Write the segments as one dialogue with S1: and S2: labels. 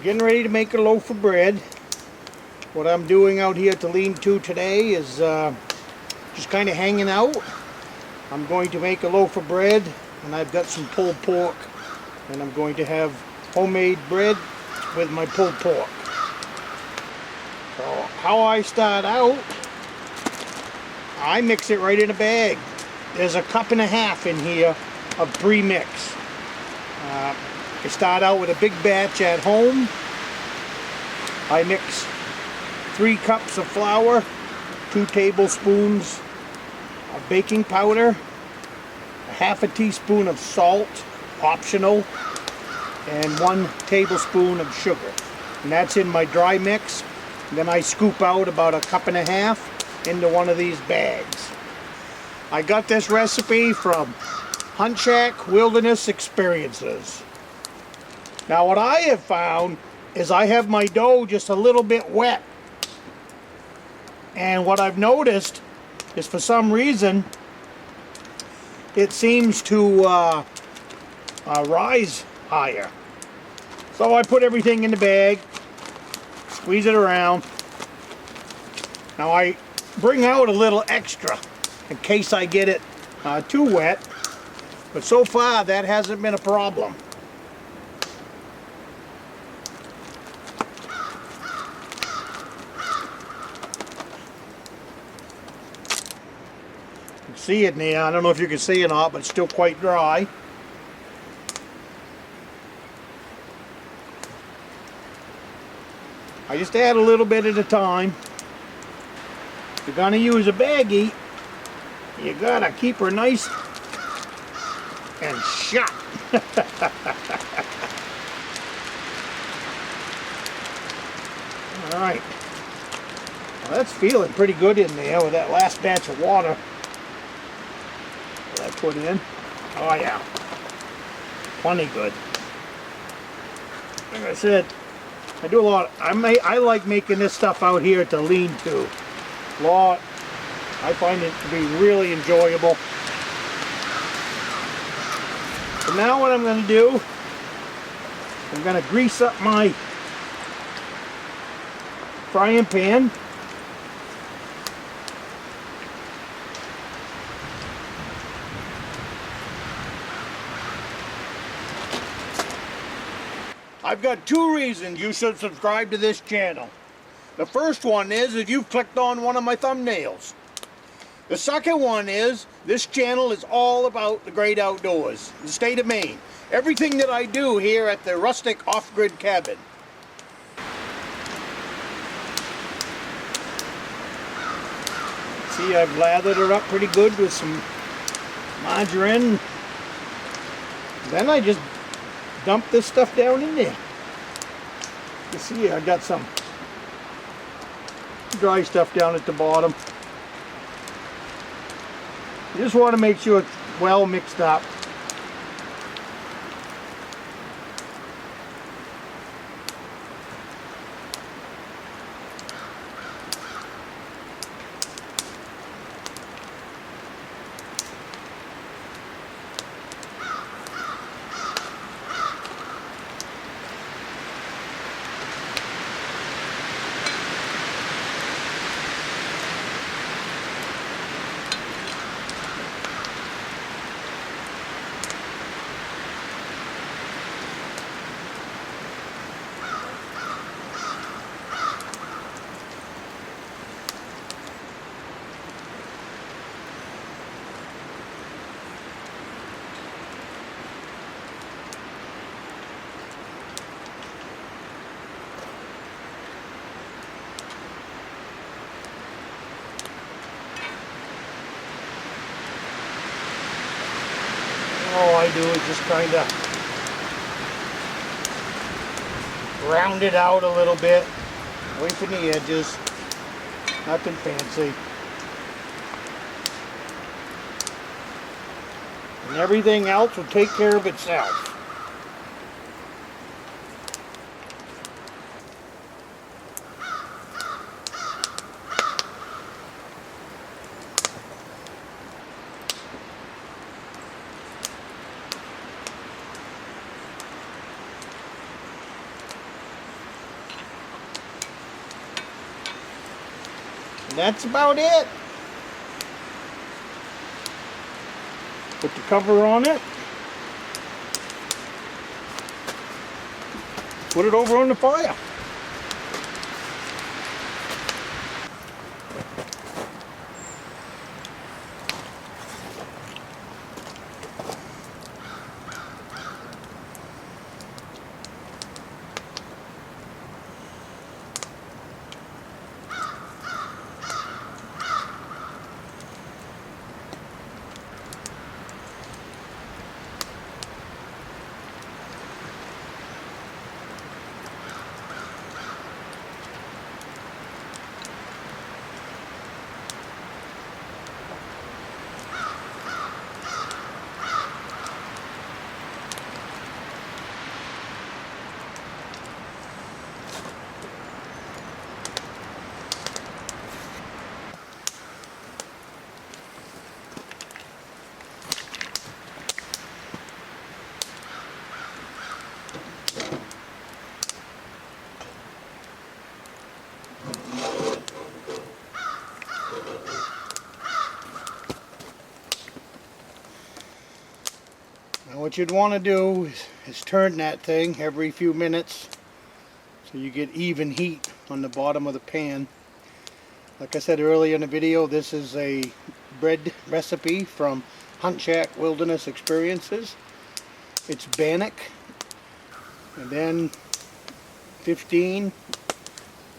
S1: Getting ready to make a loaf of bread. What I'm doing out here to lean-to today is just kind of hanging out. I'm going to make a loaf of bread, and I've got some pulled pork, and I'm going to have homemade bread with my pulled pork. So how I start out, I mix it right in a bag. There's a cup and a half in here of pre-mix. I start out with a big batch at home. I mix 3 cups of flour, 2 tablespoons of baking powder, a half a teaspoon of salt, optional, and 1 tablespoon of sugar. And that's in my dry mix. And then I scoop out about a cup and a half into one of these bags. I got this recipe from Hunt Shack Wilderness Experiences. Now what I have found is I have my dough just a little bit wet. And what I've noticed is for some reason it seems to rise higher. So I put everything in the bag, squeeze it around. Now I bring out a little extra in case I get it too wet, but so far that hasn't been a problem. You can see it now. I don't know if you can see it or not, but it's still quite dry. I just add a little bit at a time. If you're gonna use a baggie, you gotta keep her nice and shut. All right. Well, that's feeling pretty good in there with that last batch of water that I put in. Oh yeah, plenty good. Like I said, I do a lot. I like making this stuff out here to lean-to. I find it to be really enjoyable. So now what I'm going to do, I'm going to grease up my frying pan. I've got 2 reasons you should subscribe to this channel. The first one is if you've clicked on one of my thumbnails. The second one is this channel is all about the great outdoors, the state of Maine. Everything that I do here at the Rustic off-grid cabin. See, I've lathered her up pretty good with some margarine. Then I just dump this stuff down in there. You see, I got some dry stuff down at the bottom. You just want to make sure it's well mixed up. All I do is just kind of round it out a little bit, away from the edges, nothing fancy. And everything else will take care of itself. That's about it. Put the cover on it. Put it over on the fire. Now what you'd want to do is turn that thing every few minutes so you get even heat on the bottom of the pan. Like I said earlier in the video, this is a bread recipe from Hunt Shack Wilderness Experiences. It's bannock, and then 15,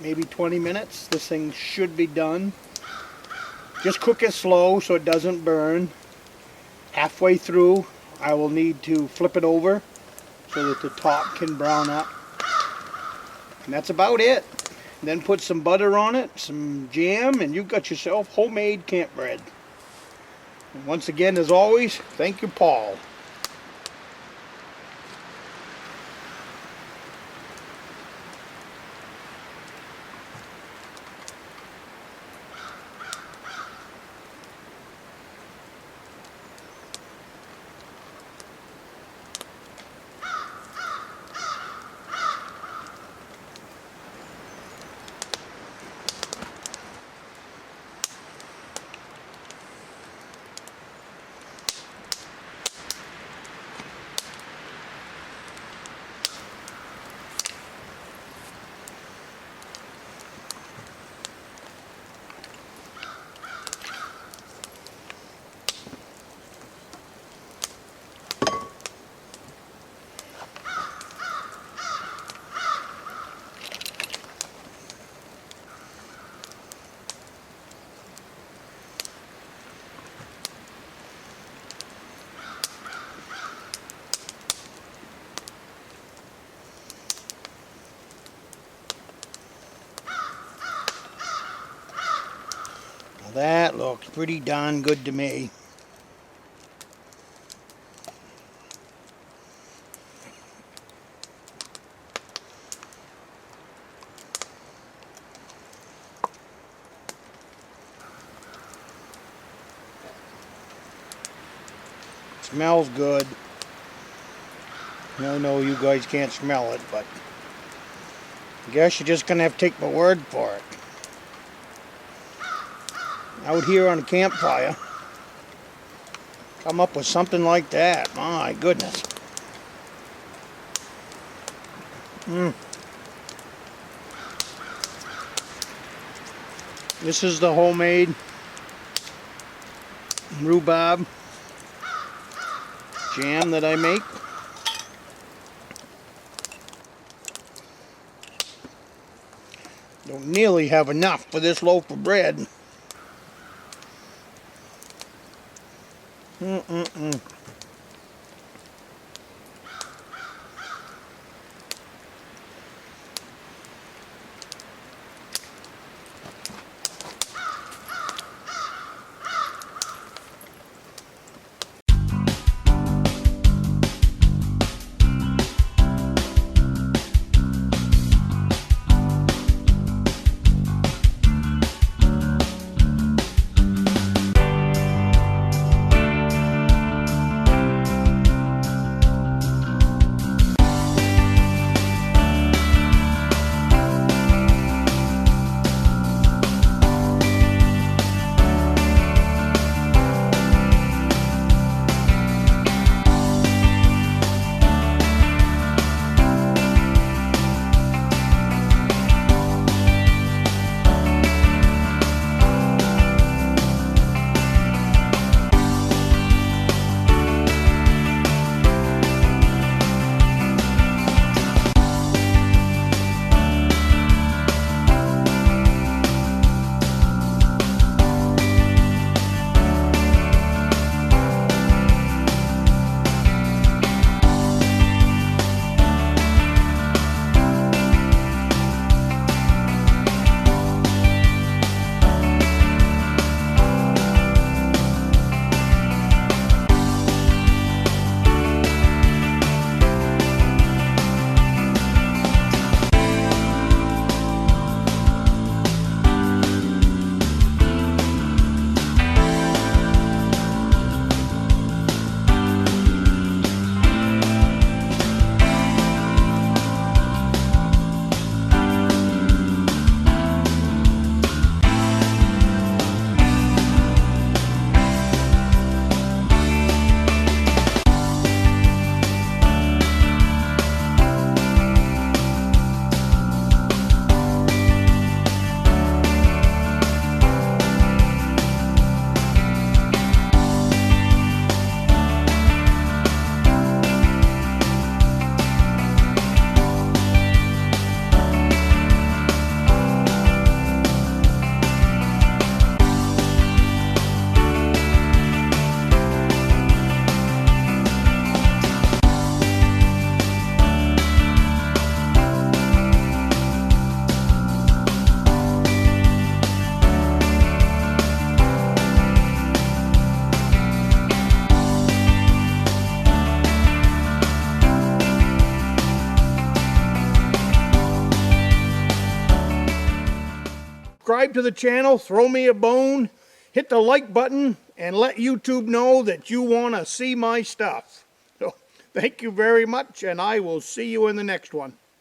S1: maybe 20 minutes, this thing should be done. Just cook it slow so it doesn't burn. Halfway through, I will need to flip it over so that the top can brown up. And that's about it. And then put some butter on it, some jam, and you've got yourself homemade camp bread. And once again, as always, thank you, Paul. That looks pretty darn good to me. Smells good. I know you guys can't smell it, but I guess you're just gonna have to take my word for it. Out here on a campfire, come up with something like that. My goodness. This is the homemade rhubarb jam that I make. Don't nearly have enough for this loaf of bread. subscribe to the channel, throw me a bone, hit the like button, and let YouTube know that you want to see my stuff. So, thank you very much, and I will see you in the next one.